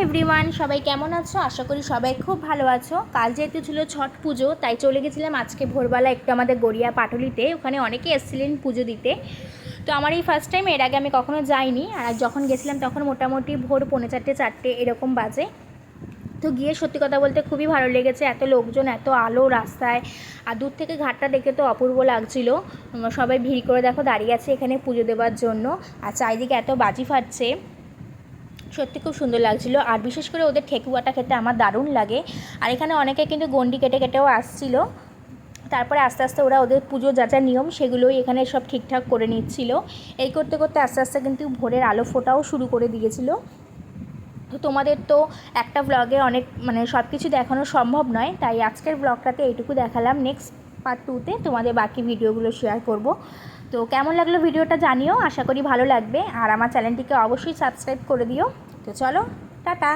Everyone, সবাই কেমন আছো? আশা করি সবাই খুব ভালো আছো। কাল যেহেতু ছিল ছট পুজো, তাই চলে গেছিলাম আজকে ভোরবেলা একটু আমাদের গড়িয়া পাটুলিতে। ওখানে অনেকে এসেছিলেন পুজো দিতে। তো আমার এই ফার্স্ট টাইম, এর আগে আমি কখনো যাইনি। আর যখন গেছিলাম তখন মোটামুটি ভোর 3:45-4 এরকম বাজে। তো গিয়ে সত্যি কথা বলতে খুবই ভালো লেগেছে, এত লোকজন, এত আলো রাস্তায়। আর দূর থেকে ঘাটটা দেখে তো অপূর্ব লাগছিল। সবাই ভিড় করে দেখো দাঁড়িয়ে আছে এখানে পুজো দেওয়ার জন্য। আর চারিদিকে এত বাজি ফাটছে, সত্যি খুব সুন্দর লাগছিল। আর বিশেষ করে ওদের ঠেকুয়াটা খেতে আমার দারুণ লাগে। আর এখানে অনেকে কিন্তু গন্ডি কেটে কেটেও আসছিল। তারপরে আস্তে আস্তে ওরা ওদের পুজো যা যা নিয়ম সেগুলোই এখানে সব ঠিকঠাক করে নিচ্ছিল। এই করতে করতে আস্তে আস্তে কিন্তু ভোরের আলো ফোটাও শুরু করে দিয়েছিল। তো তোমাদের তো একটা ব্লগে অনেক সব কিছু দেখানো সম্ভব নয়, তাই আজকের ব্লগটাতে এইটুকু দেখালাম। নেক্সট পার্ট 2তে তোমাদের বাকি ভিডিওগুলো শেয়ার করব। তো কেমন লাগলো ভিডিওটা জানিও, আশা করি ভালো লাগবে। আর আমার চ্যানেলটিকে অবশ্যই সাবস্ক্রাইব করে দিও। তো চলো, টাটা।